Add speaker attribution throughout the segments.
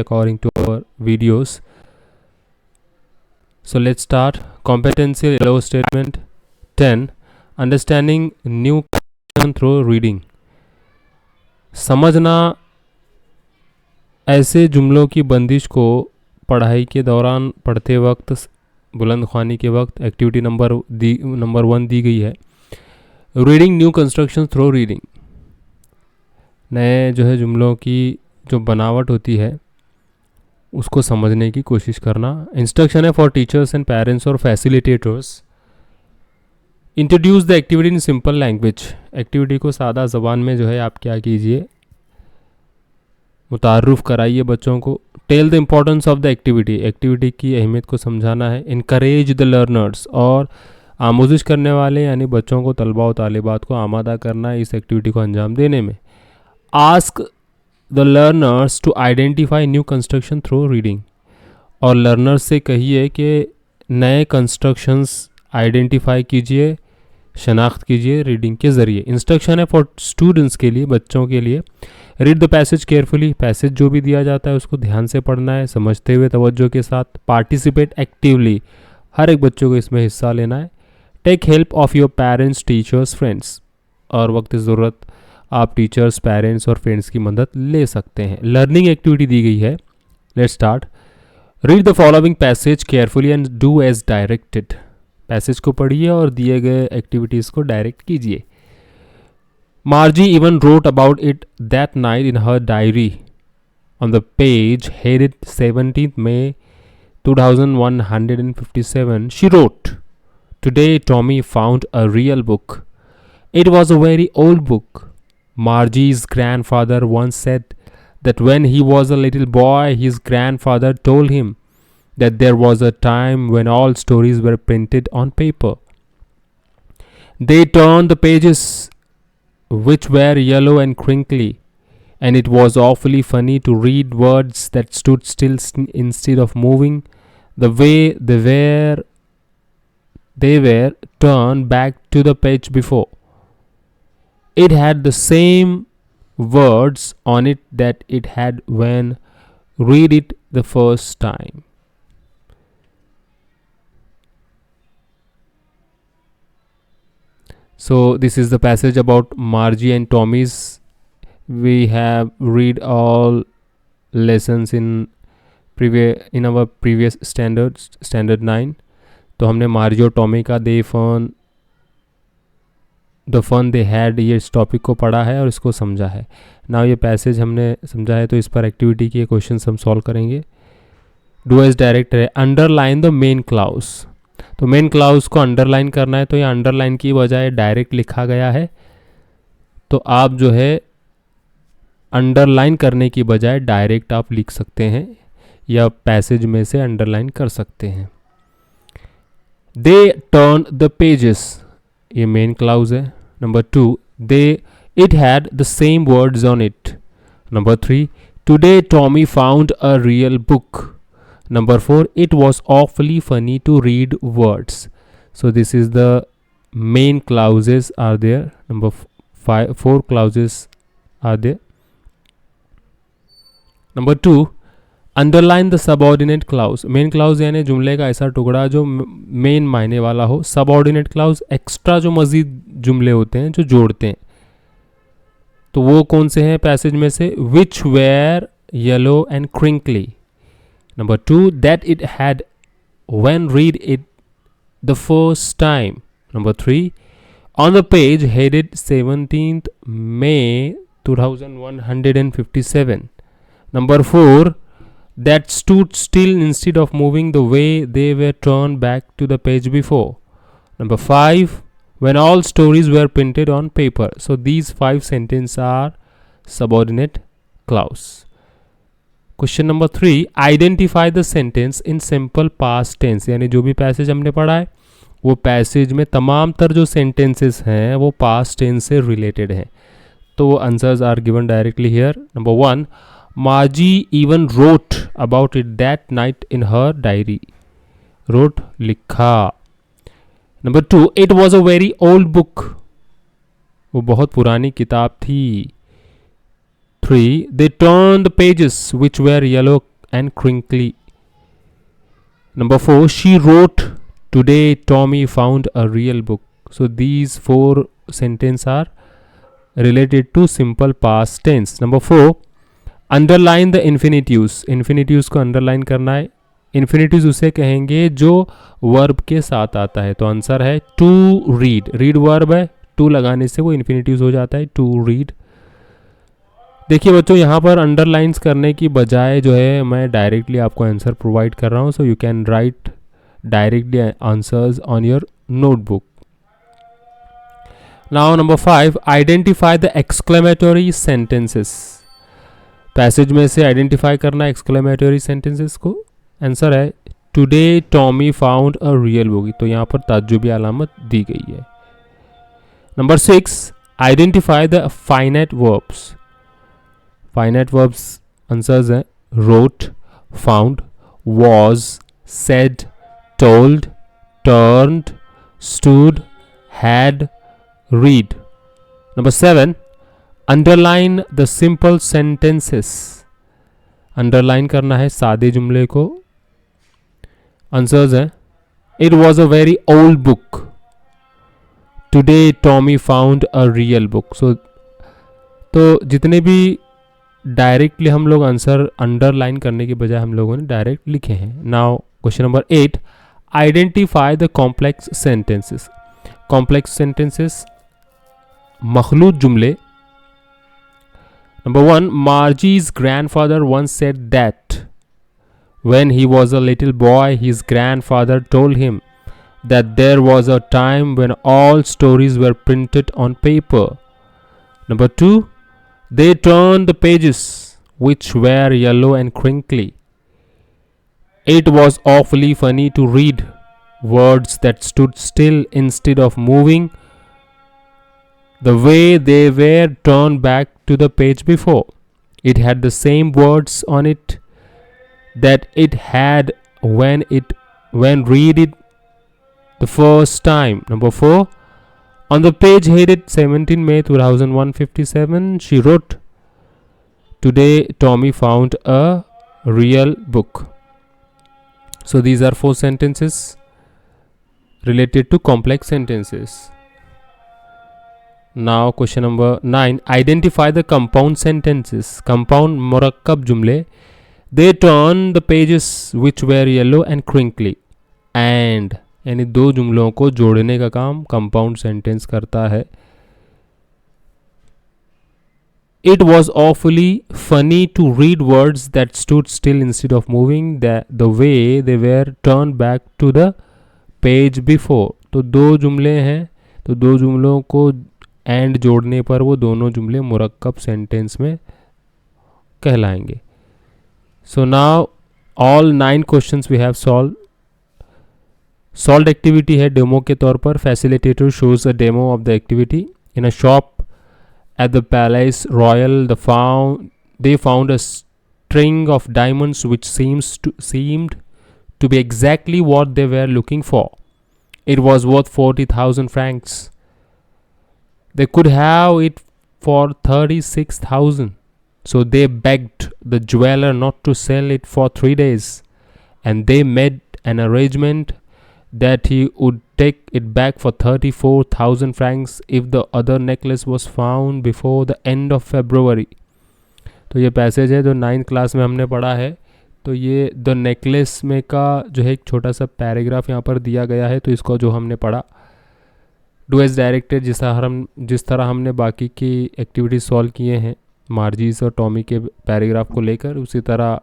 Speaker 1: activity according to our videos. So let's start. Competency yellow statement 10. Understanding new conception through reading. समझना ऐसे जुमलों की बंदिश को पढ़ाई के दौरान पढ़ते वक्त, बुलंद ख्वानी के वक्त। एक्टिविटी नंबर 1 दी गई है, reading new construction through reading. नए जो है जुमलों की जो बनावट होती है उसको समझने की कोशिश करना। इंस्ट्रक्शन है फॉर टीचर्स एंड पेरेंट्स और facilitators. Introduce the activity in simple language. Activity को सादा ज़बान में जो है आप क्या कीजिए, मुतारुफ कराइए बच्चों को। Tell the importance of the activity. Activity की अहमियत को समझाना है। इनकरेज द लर्नर्स, और आमोजिश करने वाले यानी बच्चों को, तलबा और तालिबात को आमादा करना है इस एक्टिविटी को अंजाम देने में। Ask the learners to identify new construction through reading. और लर्नर्स से कहिए कि नए कंस्ट्रक्शंस आइडेंटिफाई कीजिए, शनाख्त कीजिए रीडिंग के ज़रिए। इंस्ट्रक्शन है फॉर स्टूडेंट्स के लिए, बच्चों के लिए। Read the passage carefully. Passage जो भी दिया जाता है उसको ध्यान से पढ़ना है, समझते हुए, तवज्जो के साथ। Participate actively. हर एक बच्चों को इसमें हिस्सा लेना है। Take help of your parents, teachers, friends. और वक्त ज़रूरत आप टीचर्स, पेरेंट्स और फ्रेंड्स की मदद ले सकते हैं। लर्निंग एक्टिविटी दी गई है। Let's start. Read the following passage carefully and do as directed. Passage को पढ़िए और दिए गए एक्टिविटीज़ को डायरेक्ट कीजिए। Margie even wrote about it that night in her diary. On the page headed 17th May 2157, she wrote, "Today Tommy found a real book. It was a very old book. Margie's grandfather once said that when he was a little boy, his grandfather told him that there was a time when all stories were printed on paper. They turned the pages, which were yellow and crinkly, and it was awfully funny to read words that stood still instead of moving the way they were turned back to the page before. It had the same words on it that it had when read it the first time." So this is the passage about Margie and Tommy's. We have read all lessons in our previous standard 9. तो हमने मार्जी और Tommy का the fun they had ये इस topic को पढ़ा है और इसको समझा है। ना ये पैसेज हमने समझा है तो इस पर एक्टिविटी के क्वेश्चन हम सॉल्व करेंगे। डू एज डायरेक्ट है। Underline the main clause. तो मेन क्लाउज को अंडरलाइन करना है, तो ये अंडरलाइन की बजाय डायरेक्ट लिखा गया है, तो आप जो है अंडरलाइन करने की बजाय डायरेक्ट आप लिख सकते हैं या पैसेज में से अंडरलाइन कर सकते हैं। दे टर्न द पेजेस, ये मेन क्लाउज है। Number 2, it had the same words on it. Number 3, today Tommy found a real book. Number 4, it was awfully funny to read words. So this is the main clauses are there. Number 4 clauses are there. Number 2, underline the subordinate clause. Main clause यानी जुमले का ऐसा टुकड़ा जो main मायने वाला हो। subordinate clause extra जो मजीद जुमले होते हैं जो जोड़ते हैं, तो वो कौन से हैं पैसेज में से? Which were yellow and crinkly. Number 2, that it had when read it the first time. Number 3, on the page headed 17th May 2157. Number 4, that stood still instead of moving the way they were turned back to the page before. Number 5, when all stories were printed on paper. So these 5 sentences are subordinate clause. Question number 3, identify the sentence in simple past tense. यानी जो भी passage हमने पढ़ा है वो passage में तमाम तर जो सेंटेंसेस हैं वो पास्ट टेंस से रिलेटेड हैं, तो वो answers are given directly here. Number 1, Margie even wrote about it that night in her diary. Wrote लिखा। Number 2, it was a very old book. वो बहुत पुरानी किताब थी। 3. They turned the pages which were yellow and crinkly. Number 4. She wrote, today Tommy found a real book. So these 4 sentences are related to simple past tense. Number 4. Underline the infinitives. Infinitives को underline करना है. Infinitives उसे कहेंगे जो verb के साथ आता है. तो आंसर है to read. Read verb है, to लगाने से वो infinitives हो जाता है, to read. देखिए बच्चों, यहाँ पर अंडरलाइंस करने की बजाय जो है मैं डायरेक्टली आपको आंसर प्रोवाइड कर रहा हूँ. So you can write directly answers on your notebook. Now number 5. Identify the exclamatory sentences. Passage में से आइडेंटिफाई करना एक्सक्लेमेटरी सेंटेंसेस को. आंसर है today Tommy found a real book. तो यहाँ पर ताज्जुबी अलामत दी गई है. Number 6. Identify the finite verbs. Finite verbs answers हैं wrote, found, was, said, told, turned, stood, had, read. Number 7. Underline the simple sentences. Underline करना है सादे जुमले को. आंसर्स हैं It was a very old book. Today Tommy found a real book. So तो जितने भी डायरेक्टली हम लोग आंसर अंडरलाइन करने के बजाय हम लोगों ने डायरेक्ट लिखे हैं. Now question number 8. Identify the complex sentences. Complex sentences मखलूत जुमले. Number 1. Margie's grandfather once said that when he was a little boy, his grandfather told him that there was a time when all stories were printed on paper. Number 2. They turned the pages which were yellow and crinkly. It was awfully funny to read words that stood still instead of moving the way they were turned back to the page before. It had the same words on it that it had when read it the first time. Number 4. On the page headed 17 May 2157, she wrote, today Tommy found a real book. So these are 4 sentences related to complex sentences. Now question number 9. Identify the compound sentences. Compound murakkab jumle. They turned the pages which were yellow and crinkly. And यानी 2 जुमलों को जोड़ने का काम compound sentence करता है. It was awfully funny to read words that stood still instead of moving the way they were turned back to the page before. तो 2 जुमले हैं, तो 2 जुमलों को एंड जोड़ने पर वो दोनों जुमले मुरक्कब सेंटेंस में कहलाएंगे. So now all 9 questions we have solved activity है डेमो के तौर पर. Facilitator shows a demo of the activity. In a shop at the palace royal they found a string of diamonds which seemed to be exactly what they were looking for. It was worth 40,000 francs. They could have it for 36,000. So they begged the jeweler not to sell it for 3 days, and they made an arrangement that he would take it back for 34,000 francs if the other necklace was found before the end of February. तो ये passage है जो 9th class में हमने पढ़ा है. तो ये द नेकलेस में का जो है एक छोटा सा पैराग्राफ यहाँ पर दिया गया है. तो इसको जो हमने पढ़ा डू एज डायरेक्टेड, जिस तरह हमने बाकी की एक्टिविटीज सॉल्व किए हैं मार्जीज और टॉमी के पैराग्राफ को लेकर, उसी तरह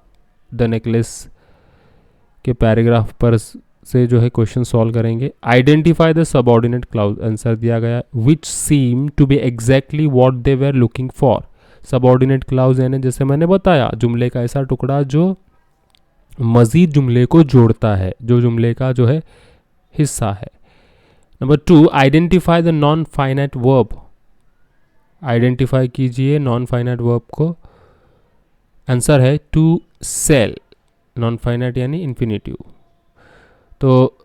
Speaker 1: द नेकलेस के पैराग्राफ पर से जो है क्वेश्चन सॉल्व करेंगे. Identify the subordinate clause. Answer दिया गया which seem to be exactly what they were looking for. Subordinate clause यानी जैसे मैंने बताया जुमले का ऐसा टुकड़ा जो मज़ीद जुमले को जोड़ता है, जो जुमले का जो है हिस्सा है. Number 2. Identify the non finite verb. Identify कीजिए नॉन फाइनाइट वर्ब को. आंसर है टू सेल. नॉन फाइनाइट यानी इन्फिनेटिव. तो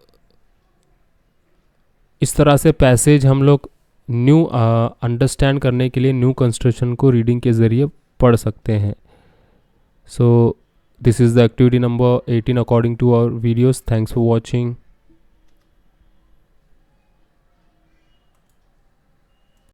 Speaker 1: इस तरह से पैसेज हम लोग न्यू अंडरस्टैंड करने के लिए न्यू कंस्ट्रक्शन को रीडिंग के ज़रिए पढ़ सकते हैं. So this is the activity number 18 according to our videos. Thanks for watching.